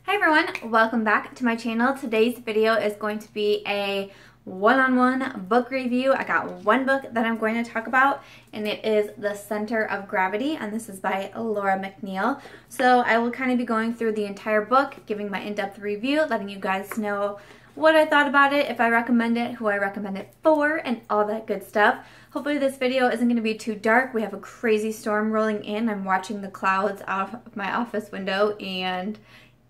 Hi everyone, welcome back to my channel. Today's video is going to be a one-on-one book review. I got one book that I'm going to talk about, and it is The Center of Gravity, and this is by Laura McNeill. So I will kind of be going through the entire book, giving my in-depth review, letting you guys know what I thought about it, if I recommend it, who I recommend it for, and all that good stuff. Hopefully this video isn't going to be too dark. We have a crazy storm rolling in. I'm watching the clouds out of my office window, and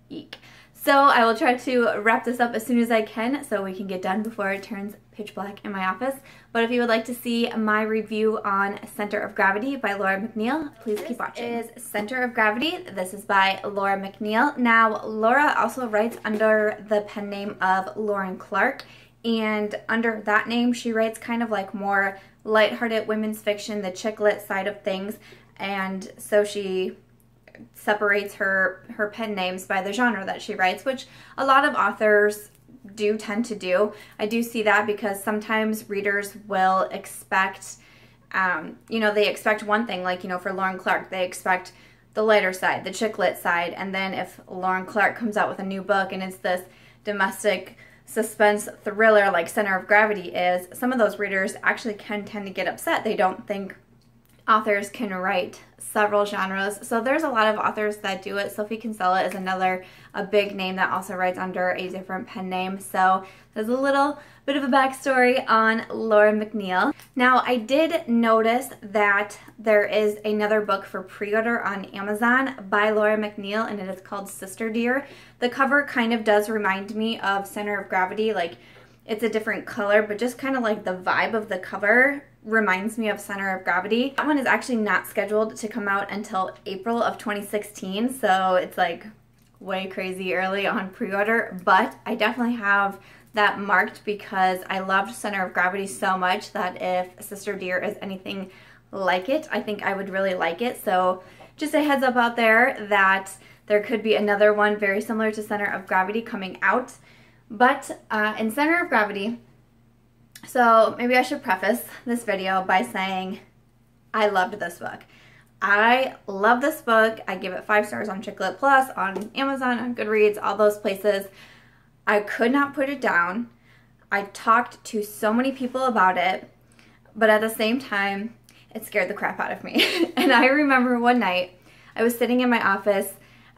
eek. So I will try to wrap this up as soon as I can so we can get done before it turns pitch black in my office. But if you would like to see my review on Center of Gravity by Laura McNeill, please keep watching. This is Center of Gravity. This is by Laura McNeill. Now, Laura also writes under the pen name of Lauren Clark, and under that name she writes kind of like more lighthearted women's fiction, the chick lit side of things, and so she separates her pen names by the genre that she writes, which a lot of authors do tend to do. I do see that because sometimes readers will expect, they expect one thing, like, for Lauren Clark, they expect the lighter side, the chick lit side, and then if Lauren Clark comes out with a new book and it's this domestic suspense thriller like Center of Gravity is, some of those readers actually can tend to get upset. They don't think authors can write several genres. So there's a lot of authors that do it. Sophie Kinsella is a big name that also writes under a different pen name. So there's a little bit of a backstory on Laura McNeill. Now, I did notice that there is another book for pre-order on Amazon by Laura McNeill, and it is called Sister Dear. The cover kind of does remind me of Center of Gravity. Like, it's a different color, but just kind of like the vibe of the cover reminds me of Center of Gravity. That one is actually not scheduled to come out until April of 2016, so it's like way crazy early on pre-order, but I definitely have that marked because I loved Center of Gravity so much that if Sister Dear is anything like it, I think I would really like it. So just a heads up out there that there could be another one very similar to Center of Gravity coming out. But in Center of Gravity, so maybe I should preface this video by saying I loved this book. I love this book. I give it 5 stars on Chick Lit Plus, on Amazon, on Goodreads, all those places. I could not put it down. I talked to so many people about it, but at the same time, it scared the crap out of me. And I remember one night, I was sitting in my office.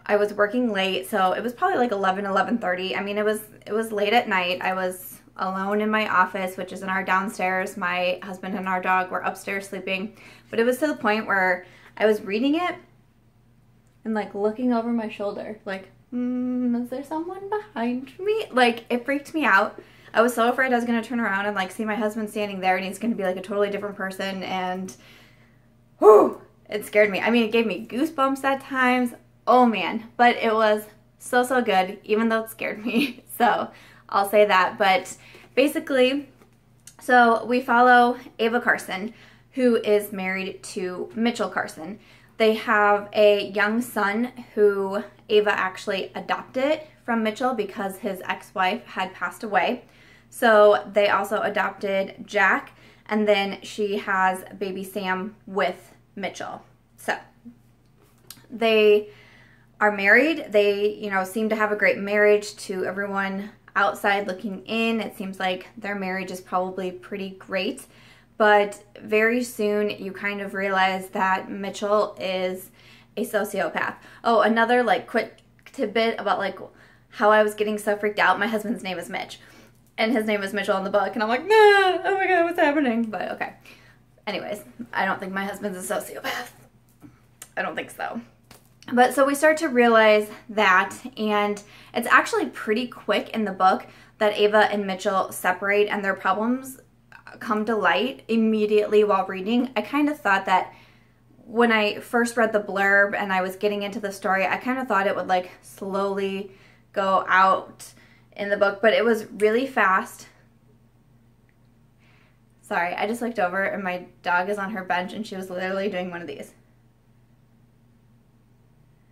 I was working late, so it was probably like 11:30. I mean, it was late at night. I was alone in my office, which is in our downstairs. My husband and our dog were upstairs sleeping. But it was to the point where I was reading it and like looking over my shoulder, like, is there someone behind me? Like, it freaked me out. I was so afraid I was gonna turn around and like see my husband standing there and he's gonna be like a totally different person, and whew, it scared me. I mean, it gave me goosebumps at times. Oh man, but it was so good, even though it scared me. So I'll say that. But basically, so we follow Ava Carson, who is married to Mitchell Carson. They have a young son who Ava actually adopted from Mitchell because his ex-wife had passed away. So they also adopted Jack, and then she has baby Sam with Mitchell. So they are married. They, seem to have a great marriage. To everyone outside looking in, it seems like their marriage is probably pretty great. But very soon you kind of realize that Mitchell is a sociopath. Oh, another like quick tidbit about like how I was getting so freaked out. My husband's name is Mitch, and his name is Mitchell in the book, and I'm like, nah, oh my god, what's happening? But okay. Anyways, I don't think my husband's a sociopath. I don't think so. But so we start to realize that, and it's actually pretty quick in the book that Ava and Mitchell separate and their problems come to light immediately while reading. I kind of thought that when I first read the blurb and I was getting into the story, I kind of thought it would like slowly go out in the book, but it was really fast. Sorry, I just looked over and my dog is on her bench and she was literally doing one of these.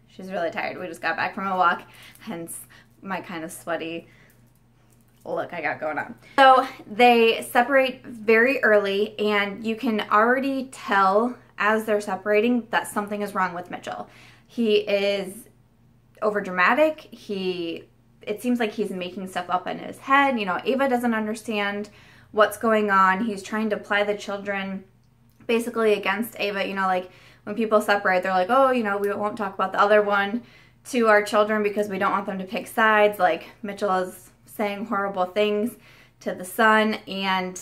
She's really tired. We just got back from a walk, hence my kind of sweaty look I got going on. So they separate very early, and you can already tell as they're separating that something is wrong with Mitchell. He is over dramatic. It seems like he's making stuff up in his head. You know, Ava doesn't understand what's going on. He's trying to ply the children basically against Ava. You know, like when people separate, they're like, oh, you know, we won't talk about the other one to our children because we don't want them to pick sides. Like Mitchell is saying horrible things to the son, and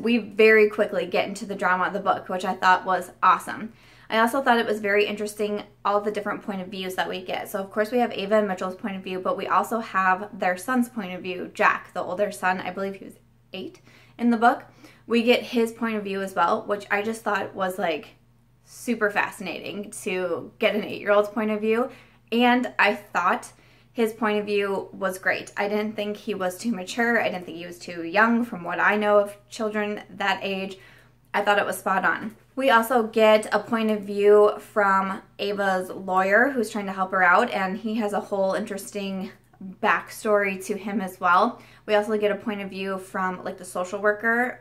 we very quickly get into the drama of the book, which I thought was awesome. I also thought it was very interesting, all the different point of views that we get. So of course we have Ava and Mitchell's point of view, but we also have their son's point of view, Jack, the older son. I believe he was 8 in the book. We get his point of view as well, which I just thought was like super fascinating to get an 8-year-old's point of view. And I thought his point of view was great. I didn't think he was too mature. I didn't think he was too young from what I know of children that age. I thought it was spot on. We also get a point of view from Ava's lawyer who's trying to help her out, and he has a whole interesting backstory to him as well. We also get a point of view from like the social worker,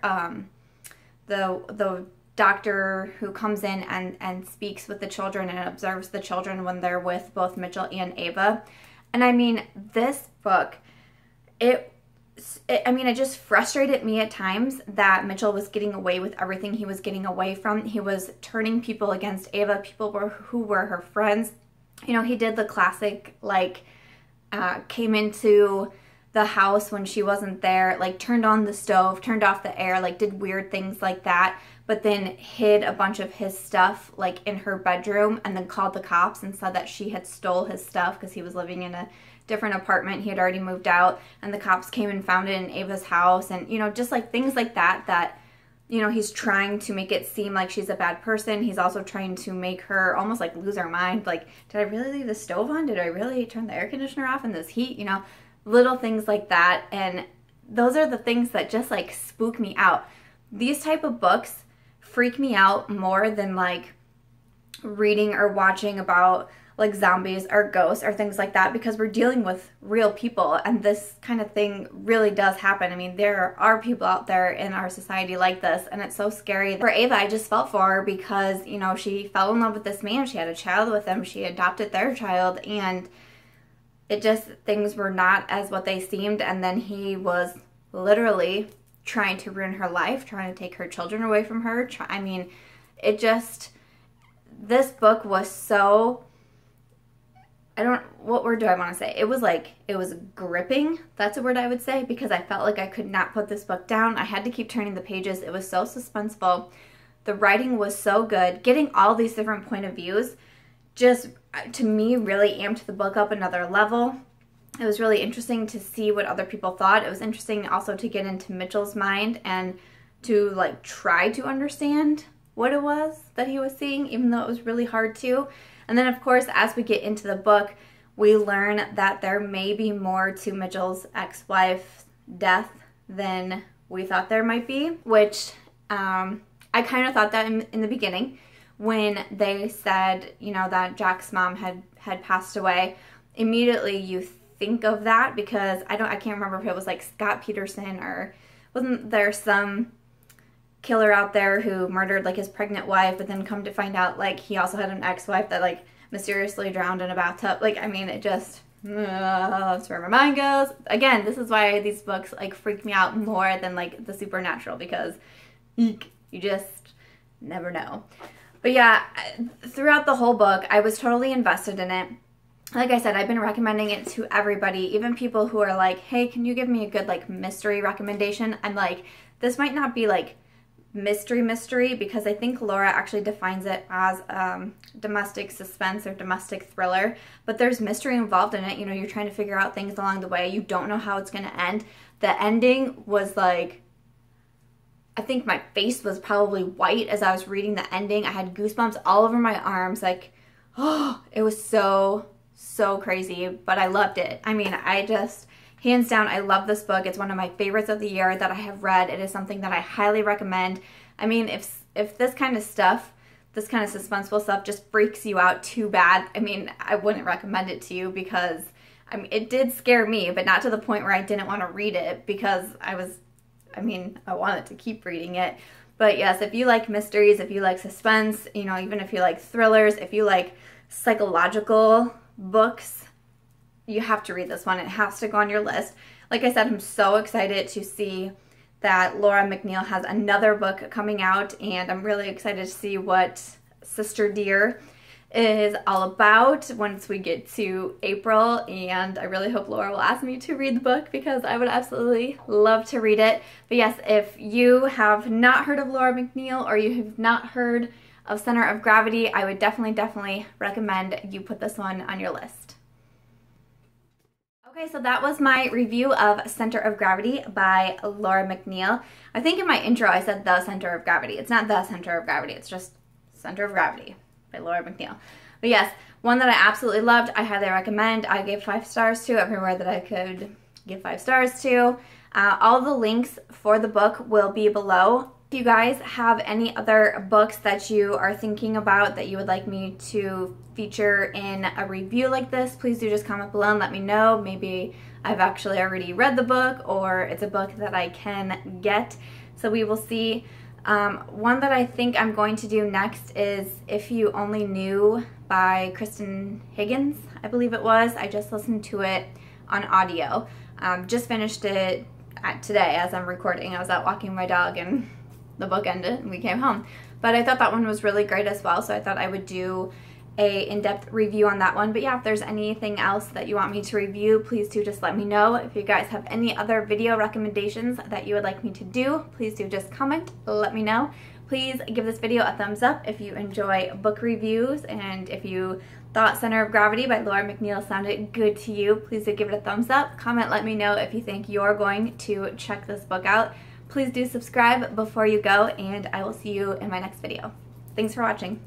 the doctor who comes in and speaks with the children and observes the children when they're with both Mitchell and Ava. And I mean, this book, it just frustrated me at times that Mitchell was getting away with everything he was getting away from. He was turning people against Ava, people who were her friends. You know, he did the classic, like, came into the house when she wasn't there, like turned on the stove, turned off the air, like did weird things like that, but then hid a bunch of his stuff like in her bedroom and then called the cops and said that she had stole his stuff because he was living in a different apartment. He had already moved out, and the cops came and found it in Ava's house. And, you know, just like things like that, you know, he's trying to make it seem like she's a bad person. He's also trying to make her almost like lose her mind. Like, did I really leave the stove on? Did I really turn the air conditioner off in this heat? You know, little things like that. And those are the things that just like spook me out. These type of books freak me out more than like reading or watching about like zombies or ghosts or things like that, because we're dealing with real people, and this kind of thing really does happen. I mean, there are people out there in our society like this, and it's so scary. For Ava, I just felt for her because, you know, she fell in love with this man, she had a child with him, she adopted their child, and it just, things were not as what they seemed, and then he was literally trying to ruin her life, trying to take her children away from her. I mean, it just, this book was so, what word do I want to say? It was like, it was gripping. That's a word I would say, because I felt like I could not put this book down. I had to keep turning the pages. It was so suspenseful. The writing was so good. Getting all these different point of views just, to me, really amped the book up another level. It was really interesting to see what other people thought. It was interesting also to get into Mitchell's mind and to like try to understand what it was that he was seeing, even though it was really hard to. And then, of course, as we get into the book, we learn that there may be more to Mitchell's ex-wife's death than we thought there might be, which I kind of thought that in the beginning when they said, you know, that Jack's mom had passed away. Immediately you think of that because I can't remember if it was like Scott Peterson or wasn't there some killer out there who murdered like his pregnant wife, but then come to find out like he also had an ex-wife that like mysteriously drowned in a bathtub. Like, I mean, it just, that's where my mind goes. Again, this is why these books like freak me out more than like the supernatural, because you just never know. But yeah, throughout the whole book, I was totally invested in it. Like I said, I've been recommending it to everybody, even people who are like, hey, can you give me a good like mystery recommendation? I'm like, this might not be like mystery, because I think Laura actually defines it as domestic suspense or domestic thriller, but there's mystery involved in it. You know, you're trying to figure out things along the way. You don't know how it's going to end. The ending was like, I think my face was probably white as I was reading the ending. I had goosebumps all over my arms. Like, oh, it was so crazy, but I loved it. I mean, I just, hands down, I love this book. It's one of my favorites of the year that I have read. It is something that I highly recommend. I mean, if this kind of stuff, this kind of suspenseful stuff just freaks you out too bad, I mean, I wouldn't recommend it to you, because I mean, it did scare me, but not to the point where I didn't want to read it, because I wanted to keep reading it. But yes, if you like mysteries, if you like suspense, you know, even if you like thrillers, if you like psychological books, you have to read this one. It has to go on your list. Like I said, I'm so excited to see that Laura McNeill has another book coming out, and I'm really excited to see what Sister Dear is all about once we get to April, and I really hope Laura will ask me to read the book because I would absolutely love to read it. But yes, if you have not heard of Laura McNeill or you have not heard of Center of Gravity, I would definitely recommend you put this one on your list. Okay, so that was my review of Center of Gravity by Laura McNeill. I think in my intro I said The Center of Gravity. It's not The Center of Gravity, it's just Center of Gravity by Laura McNeill. But yes, one that I absolutely loved, I highly recommend. I gave 5 stars to everywhere that I could give 5 stars to. All the links for the book will be below. If you guys have any other books that you are thinking about that you would like me to feature in a review like this, please do just comment below and let me know. Maybe I've actually already read the book, or it's a book that I can get. So we will see. One that I think I'm going to do next is If You Only Knew by Kristen Higgins, I believe it was. I just listened to it on audio. Just finished it today as I'm recording. I was out walking my dog and the book ended and we came home. But I thought that one was really great as well, so I thought I would do a in-depth review on that one. But yeah, if there's anything else that you want me to review, please do just let me know. If you guys have any other video recommendations that you would like me to do, please do just comment, let me know. Please give this video a thumbs up if you enjoy book reviews, and if you thought Center of Gravity by Laura McNeill sounded good to you, please do give it a thumbs up. Comment, let me know if you think you're going to check this book out. Please do subscribe before you go, and I will see you in my next video. Thanks for watching.